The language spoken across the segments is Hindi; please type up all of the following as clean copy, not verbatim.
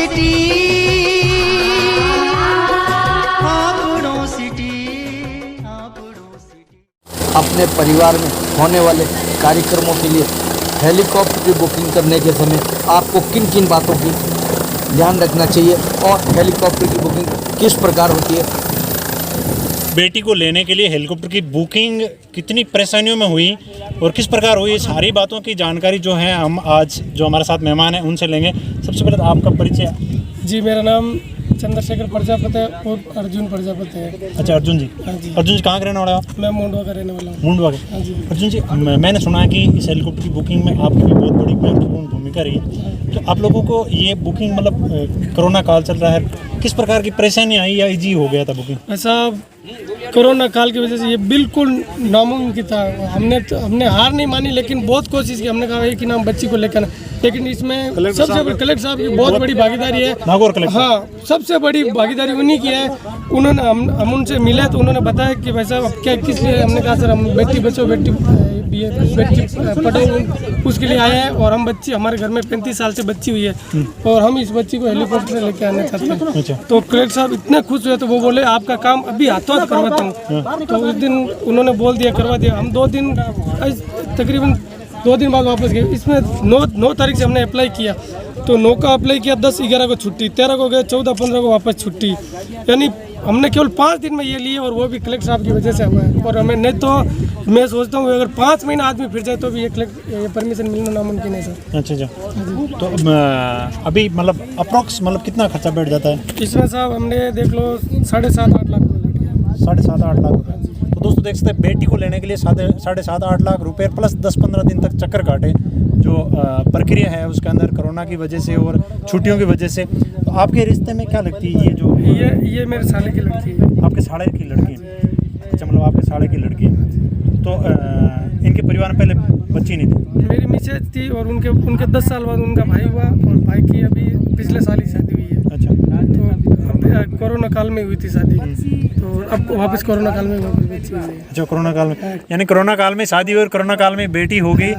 सिटी, अपने परिवार में होने वाले कार्यक्रमों के लिए हेलीकॉप्टर की बुकिंग करने के समय आपको किन किन बातों की ध्यान रखना चाहिए और हेलीकॉप्टर की बुकिंग किस प्रकार होती है। बेटी को लेने के लिए हेलीकॉप्टर की बुकिंग कितनी परेशानियों में हुई और किस प्रकार हुई, सारी बातों की जानकारी जो है हम आज जो हमारे साथ मेहमान हैं उनसे लेंगे। सबसे पहले तो आपका परिचय। जी, मेरा नाम चंद्रशेखर प्रजापति और अर्जुन प्रजापति है। अच्छा अर्जुन जी। हाँ जी। अर्जुन जी कहाँ के रहने वाले आप? मैं मुंडवा का रहने वाला हूँ। मुंडवा के। हाँ जी। अर्जुन जी, मैंने सुना है कि इस हेलीकॉप्टर की बुकिंग में आपकी भी बहुत बड़ी महत्वपूर्ण भूमिका रही है। तो आप लोगों को ये बुकिंग मतलब कोरोना काल चल रहा है, किस प्रकार की परेशानी आई या इजी हो गया था बुकिंग? ऐसा कोरोना काल की वजह से ये बिल्कुल नामुमकिन था। हमने हार नहीं मानी, लेकिन बहुत कोशिश की। हमने कहा कि नाम बच्ची को लेकर, लेकिन इसमें सबसे कलेक्टर साहब की बहुत बड़ी भागीदारी है। नागौर कलेक्टर। हाँ, सबसे बड़ी भागीदारी उन्हीं की है। उन्होंने हम उनसे मिले तो उन्होंने बताया कि भाई साहब अब क्या किस लिए। हमने कहा सर हम बेटी बचाओ बेटी पढ़ो उसके लिए आए हैं, और हम बच्ची हमारे घर में 35 साल से बच्ची हुई है और हम इस बच्ची को हेलीकॉप्टर से लेके आना चाहते हैं। अच्छा। तो कलेक्टर साहब इतने खुश हुए तो वो बोले आपका काम अभी हाथों हाथ करवाता हूँ। तो उस दिन उन्होंने बोल दिया करवा दिया। हम तकरीबन 2 दिन बाद वापस गए। इसमें 9 तारीख से हमने अप्लाई किया, तो 9 का अप्लाई किया, 10-11 को छुट्टी, 13 को गए, 14-15 को वापस छुट्टी। यानी हमने केवल 5 दिन में ये लिए, और वो भी कलेक्टर साहब की वजह से हुआ है। और हमें नहीं तो मैं सोचता हूँ अगर 5 महीना आदमी फिर जाए तो भी ये परमिशन मिलना नामुमकिन है सर। अच्छा। तो अभी मतलब अप्रॉक्स मतलब कितना खर्चा बैठ जाता है इसमें साहब? हमने देख लो 7.5-8 लाख रुपये। 7.5-8 लाख रुपये। तो दोस्तों देख सकते हैं बेटी को लेने के लिए 7.5-8 लाख रुपए प्लस 10-15 दिन तक चक्कर काटे। जो प्रक्रिया है उसके अंदर कोरोना की वजह से और छुट्टियों की वजह से। तो आपके रिश्ते में क्या लगती है ये मेरे साले की लड़की है। आपके साले की लड़की? अच्छा, मतलब आपके साले की लड़की। तो इनके परिवार में पहले बच्ची नहीं थी? मेरी मिसेज थी, और उनके 10 साल बाद उनका भाई हुआ, और भाई की अभी पिछले साल ही शादी हुई है। अच्छा। तो अब कोरोना काल में हुई थी शादी, तो अब वापस कोरोना काल में बच्ची हुई है। अच्छा, कोरोना काल में, यानी कोरोना काल में शादी हुई और कोरोना काल में बेटी हो गई।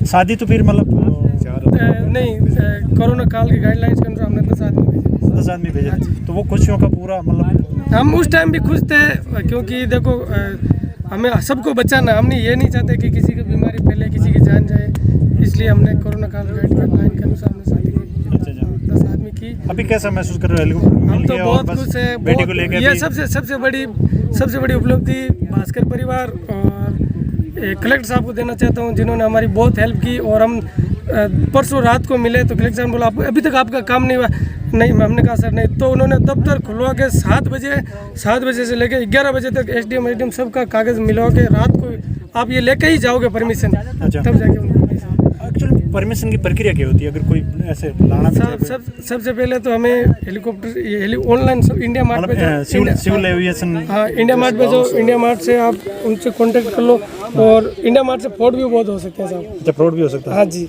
शादी तो फिर मतलब नहीं, कोरोना काल की गाइडलाइंस के अनुसार हमने 10 आदमी भेजे। तो वो खुशियों का पूरा मतलब हम उस टाइम भी खुश थे, क्योंकि देखो हमें सबको बचाना। हमने ये नहीं चाहते कि किसी की बीमारी फैले, किसी की जान जाए, इसलिए हमने कोरोना काल गाइडलाइन के अनुसार हमने शादी की। 10 आदमी की। अभी कैसा महसूस कर रहे हो? हम तो बहुत खुश है बेटी को लेकर। ये सबसे बड़ी उपलब्धि भास्कर परिवार और कलेक्टर साहब को देना चाहता हूँ, जिन्होंने हमारी बहुत हेल्प की। और हम परसों रात को मिले तो कलेक्टर साहब बोला अभी तक आपका काम नहीं हुआ। नहीं, हमने कहा सर नहीं। तो उन्होंने दफ्तर खुलवा के 7 बजे से लेकर 11 बजे तक एसडीएम सबका कागज़ मिलवा के रात को आप ये लेके ही जाओगे परमिशन। अच्छा। तब जाके उनको एक्चुअली परमिशन की प्रक्रिया क्या होती है अगर कोई ऐसे लाना? सबसे पहले तो हमें हेलीकॉप्टर ऑनलाइन इंडिया मार्ट पे सिविल एविएशन। हाँ, इंडिया मार्ट पे जो इंडिया मार्ट से आप उनसे कांटेक्ट कर लो, और इंडिया मार्ट से फ्रॉड भी बहुत हो सकते हैं साहब। अच्छा, फ्रॉड भी हो सकता है? हाँ जी।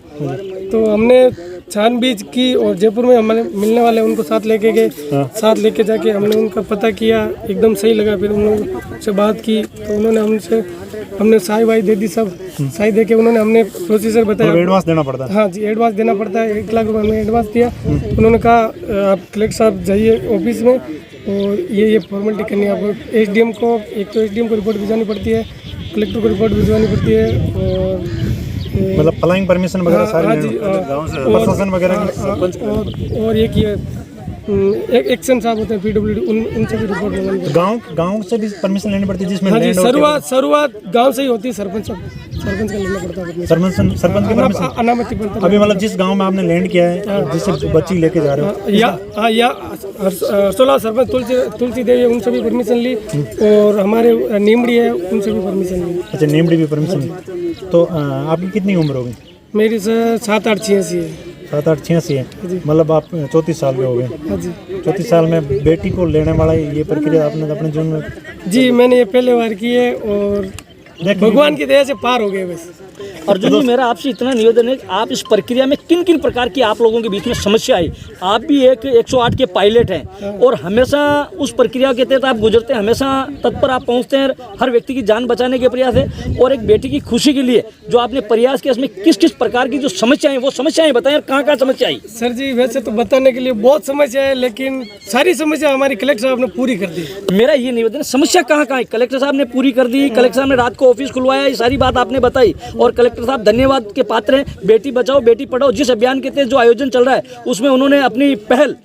तो हमने छानबीन की, और जयपुर में हमारे मिलने वाले उनको साथ लेके गए। साथ लेके जाके हमने उनका पता किया, एकदम सही लगा। फिर उन लोगों से बात की तो उन्होंने हमने साई वाई दे दी, सब साई दे के उन्होंने हमने प्रोसीजर बताया। एडवांस देना पड़ता है? हाँ जी, एडवांस देना पड़ता है। 1 लाख रुपये हमने एडवांस दिया। उन्होंने कहा आप कलेक्टर साहब जाइए ऑफिस में, और ये फॉर्मेलिटी करनी है आपको। एसडीएम को, एक तो एसडीएम को रिपोर्ट भिजवानी पड़ती है, कलेक्टर को रिपोर्ट भिजवानी पड़ती है, और मतलब फ्लाइंग परमिशन वगैरह सारी प्रशासन वगैरह। और एक ये एक्शन साहब होते हैं पीडब्ल्यूडी, उनसे भी रिपोर्ट लेनी पड़ती है। गांव से भी परमिशन लेनी पड़ती है जिसमें? हाँ जी, शुरुआत गांव से ही होती है। सरपंच का लेना पड़ता है। सरपंच की परमिशन अनामति पड़ता है। अभी मतलब जिस गांव में आपने लैंड किया है, जिससे बच्ची लेके जा रहे हो, या 16 सरपंच तुलसी देवी, उनसे भी परमिशन ली, और हमारे नीमड़ी है उनसे भी परमिशन ली। अच्छा, नीमड़ी भी परमिशन ली। तो आपकी कितनी उम्र होगी? मेरी 7-8-86 है। 7-8-86 है, मतलब आप 34 साल के हो गए। हाँ जी। 34 साल में बेटी को लेने वाला ये प्रक्रिया आपने अपने जीवन में? जी, मैंने ये पहले बार की है, और भगवान की दया से पार हो गए बस। अर्जुन जी, मेरा आपसे इतना निवेदन है कि आप इस प्रक्रिया में किन किन प्रकार की आप लोगों के बीच में समस्या आई। आप भी एक 108 के पायलट हैं और हमेशा उस प्रक्रिया के तहत आप गुजरते हैं, हमेशा तत्पर आप पहुंचते हैं, हर व्यक्ति की जान बचाने के प्रयास है। और एक बेटी की खुशी के लिए जो आपने प्रयास किया, इसमें किस किस प्रकार की जो समस्याएं, वो समस्याएं बताएं, कहाँ कहाँ समस्या आई। सर जी, वैसे तो बताने के लिए बहुत समस्या है, लेकिन सारी समस्या हमारी कलेक्टर साहब ने पूरी कर दी। मेरा ये निवेदन है, समस्या कहाँ कहाँ है, कलेक्टर साहब ने पूरी कर दी, कलेक्टर साहब ने रात को ऑफिस खुलवाया, ये सारी बात आपने बताई और कलेक्टर साहब धन्यवाद के पात्र हैं। बेटी बचाओ बेटी पढ़ाओ जिस अभियान के तहत जो आयोजन चल रहा है, उसमें उन्होंने अपनी पहल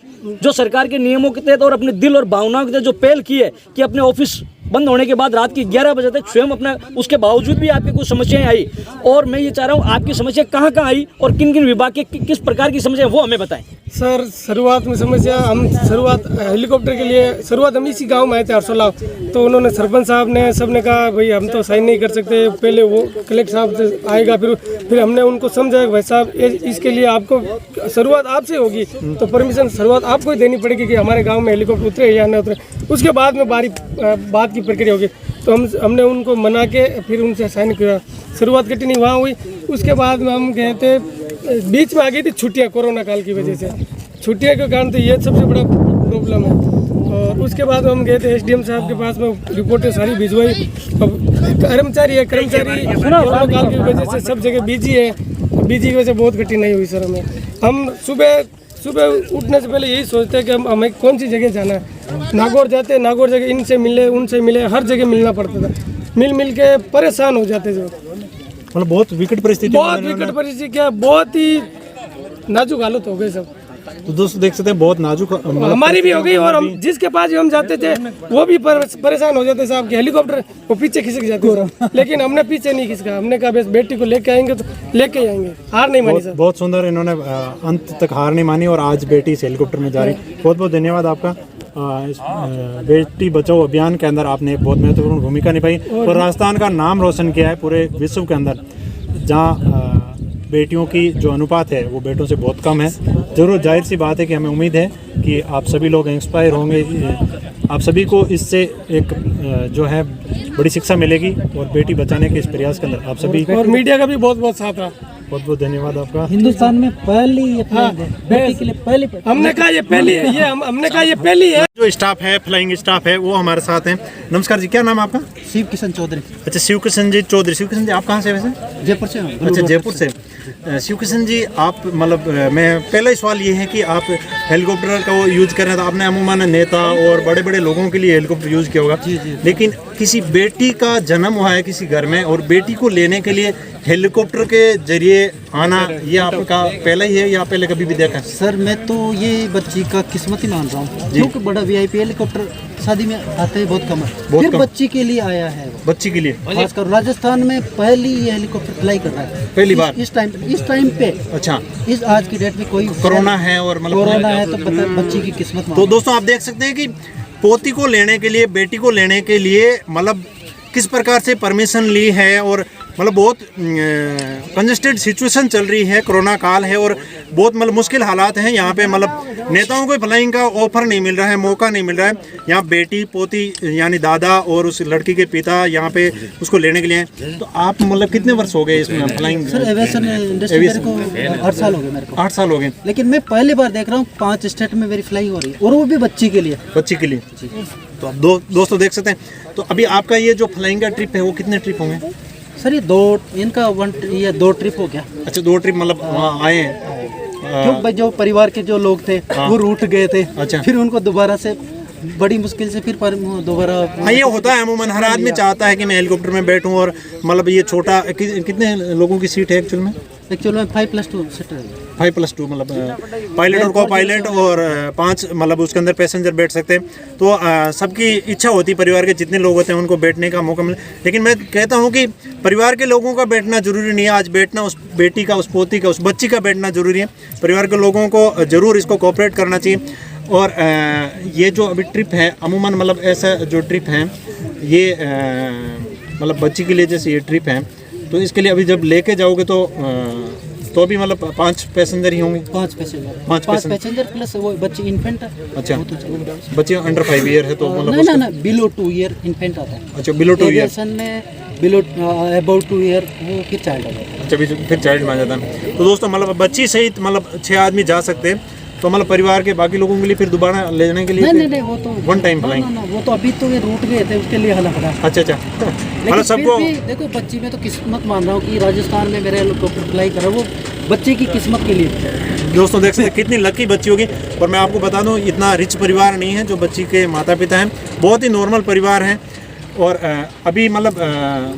जो सरकार के नियमों के तहत और अपने दिल और भावनाओं के तहत जो पहल की है कि अपने ऑफिस बंद होने के बाद रात की 11 बजे तक स्वयं अपना, उसके बावजूद भी आपकी कुछ समस्याएं आई। और मैं ये चाह रहा हूँ आपकी समस्या कहाँ कहाँ आई और किन किन विभाग के किस प्रकार की समस्या, वो हमें बताएं। सर, शुरुआत में समस्या, हम हेलीकॉप्टर के लिए शुरुआत हम इसी गांव में आए थे हरसोला, तो उन्होंने सरपंच साहब ने सबने कहा भाई हम तो साइन नहीं कर सकते, पहले वो कलेक्टर साहब से आएगा, फिर हमने उनको समझाया भाई साहब इसके लिए आपको शुरुआत आपसे होगी, तो परमिशन शुरुआत आपको ही देनी पड़ेगी कि हमारे गाँव में हेलीकॉप्टर उतरे या न उतरे, उसके बाद में बात की प्रक्रिया होगी। तो हमने उनको मना के फिर उनसे साइन किया, शुरुआत कठिनाई वहाँ हुई। उसके बाद में हम गए थे, बीच में आ गई थी छुट्टियाँ, कोरोना काल की वजह से छुट्टियाँ के कारण, तो ये सबसे बड़ा प्रॉब्लम है। और उसके बाद हम गए थे SDM साहब के पास में, रिपोर्टें सारी भिजवाई। अब कर्मचारी कोरोना काल की वजह से सब जगह बिजी है, बिजी की वजह से बहुत कठिनाई हुई सर हमें। हम सुबह उठने से पहले यही सोचते हैं कि हमें कौन सी जगह जाना है। नागौर जाते, नागौर जगह इनसे मिले उनसे मिले, हर जगह मिलना पड़ता था, मिल के परेशान हो जाते थे। मतलब बहुत विकट परिस्थिति, क्या बहुत ही नाजुक हालत हो गई सब। तो दोस्तों देख सकते हैं बहुत नाजुक हमारी भी हो गई, और हम जिसके पास भी हम जाते थे वो भी परेशान हो जाते साहब कि हेलीकॉप्टर वो पीछे खिसक जाते, लेकिन हमने पीछे नहीं खिसका, हमने कहा बस बेटी को लेके आएंगे तो लेके आएंगे, हार नहीं मानी सर। बहुत सुंदर, इन्होंने अंत तक हार नहीं मानी और आज बेटी इस हेलीकॉप्टर में जा रही। बहुत बहुत धन्यवाद आपका। इस बेटी बचाओ अभियान के अंदर आपने बहुत महत्वपूर्ण भूमिका निभाई और राजस्थान का नाम रोशन किया है पूरे विश्व के अंदर, जहाँ बेटियों की जो अनुपात है वो बेटों से बहुत कम है। ज़रूर जाहिर सी बात है कि हमें उम्मीद है कि आप सभी लोग इंस्पायर होंगे, आप सभी को इससे एक जो है बड़ी शिक्षा मिलेगी और बेटी बचाने के इस प्रयास के अंदर आप सभी और मीडिया का भी बहुत बहुत साथ रहा। बहुत बहुत धन्यवाद आपका। हिंदुस्तान में पहली ये बेटी के लिए पहली हमने कहा ये पहली है, ये हमने कहा ये पहली है। जो स्टाफ है, फ्लाइंग स्टाफ है, वो हमारे साथ हैं। नमस्कार जी, क्या नाम है आपका? शिव किशन चौधरी। अच्छा, शिव किशन जी चौधरी। शिव किशन जी आप कहाँ से वैसे? जयपुर से। अच्छा, जयपुर से। शिव किशन जी आप मतलब मैं पहला सवाल ये है कि आप हेलीकॉप्टर का वो यूज़ कर रहे हैं, तो आपने अमूमन नेता और बड़े बड़े लोगों के लिए हेलीकॉप्टर यूज़ किया होगा, लेकिन किसी बेटी का जन्म हुआ है किसी घर में और बेटी को लेने के लिए हेलीकॉप्टर के जरिए आना, ये आपका पहला ही है या पहले कभी भी देखा है? सर मैं तो ये बच्ची का किस्मत ही मान रहा हूँ, क्योंकि बड़ा VIP हेलीकॉप्टर शादी में आते हैं बहुत कम है, फिर कम। बच्ची के लिए आया है, बच्ची के लिए खासकर राजस्थान में पहली ये हेलीकॉप्टर फ्लाई कर रहा है, पहली बार इस टाइम पे। अच्छा, इस आज की डेट में कोई कोरोना है और मतलब कोरोना है तो पता बच्ची की किस्मत। तो दोस्तों आप देख सकते हैं कि पोती को लेने के लिए, बेटी को लेने के लिए मतलब किस प्रकार से परमिशन ली है और मतलब बहुत कंजेस्टेड सिचुएशन चल रही है, कोरोना काल है और बहुत मतलब मुश्किल हालात हैं यहाँ पे। मतलब नेताओं को फ्लाइंग का ऑफर नहीं मिल रहा है, मौका नहीं मिल रहा है। यहाँ बेटी पोती यानी दादा और उस लड़की के पिता यहाँ पे उसको लेने के लिए हैं। तो आप मतलब कितने वर्ष हो गए इसमें फ्लाइंग? सर एविएशन इंडस्ट्री को 8 साल हो गए मेरे को। 8 साल हो गए, लेकिन मैं पहली बार देख रहा हूँ 5 स्टेट में मेरी फ्लाई हो रही है, और वो भी बच्ची के लिए। बच्ची के लिए। तो आप दोस्तों देख सकते हैं। तो अभी आपका ये जो फ्लाइंग का ट्रिप है वो कितने ट्रिप होंगे? सर ये 2 ट्रिप हो गया। अच्छा, 2 ट्रिप मतलब वहाँ आए हैं। क्यों भाई, जो परिवार के जो लोग थे वो रूठ गए थे। अच्छा। फिर उनको दोबारा से बड़ी मुश्किल से फिर दोबारा। हाँ, ये होता है अमूमन, हर आदमी चाहता है कि मैं हेलीकॉप्टर में बैठूं और मतलब ये छोटा कितने लोगों की सीट है एक्चुअल में? एक्चुअल में 5+2 सीट है। 5+2 मतलब पायलट और को पायलट और 5 मतलब उसके अंदर पैसेंजर बैठ सकते हैं। तो सबकी इच्छा होती है, परिवार के जितने लोग होते हैं उनको बैठने का मौका मिले। लेकिन मैं कहता हूँ कि परिवार के लोगों का बैठना जरूरी नहीं है, आज बैठना उस बेटी का, उस पोती का, उस बच्ची का बैठना जरूरी है। परिवार के लोगों को जरूर इसको कोऑपरेट करना चाहिए। और ये जो अभी ट्रिप है अमूमन मतलब ऐसा जो ट्रिप है ये मतलब बच्ची के लिए जैसे ये ट्रिप है, तो इसके लिए अभी जब लेके जाओगे तो भी मतलब 5 पैसेंजर ही होंगे? 5 पैसेंजर प्लस वो बच्ची इन्फेंट है। अच्छा, बच्ची अंडर 5 ईयर है तो मतलब ना बिलो 2 ईयर इन्फेंट आता है। अच्छा, बिलो 2 ईयर। एविएशन में बिलो अबाउट 2 ईयर वो फिर चाइल्ड आ जाता है। अच्छा फिर चाइल्ड में आ जाता है। तो दोस्तों मतलब बच्ची सहित मतलब 6 आदमी जा सकते हैं, तो मतलब परिवार के बाकी लोगों के लिए फिर दोबारा ले जाने के लिए नहीं वो तो वन टाइम ना, फ्लाइंग। ना, ना, वो तो अभी तो ये रूट गए थे उसके लिए हला पड़ा। अच्छा लेकिन मतलब सबको फिर भी देखो बच्ची में तो किस्मत मान रहा हूँ कि राजस्थान में मेरे हेलीकॉप्टर फ्लाई करा वो बच्चे की किस्मत के लिए। दोस्तों देख सकते हैं कितनी लकी बच्ची होगी। और मैं आपको बता दूं इतना रिच परिवार नहीं है जो बच्ची के माता पिता हैं, बहुत ही नॉर्मल परिवार हैं। और अभी मतलब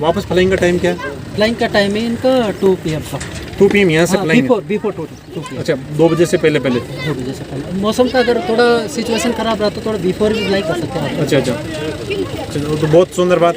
वापस फ्लाइंग का टाइम क्या है? फ्लाइंग का टाइम है इनका 2 PM का। 2 PM यहाँ से फ्लाइंग। Before 2 PM। अच्छा 2 बजे से पहले 2 बजे से पहले। मौसम का अगर थोड़ा सिचुएशन खराब रहा तो थोड़ा बिफोर भी फ्लाई कर सकते हैं आप। अच्छा तो बहुत सुंदर बात।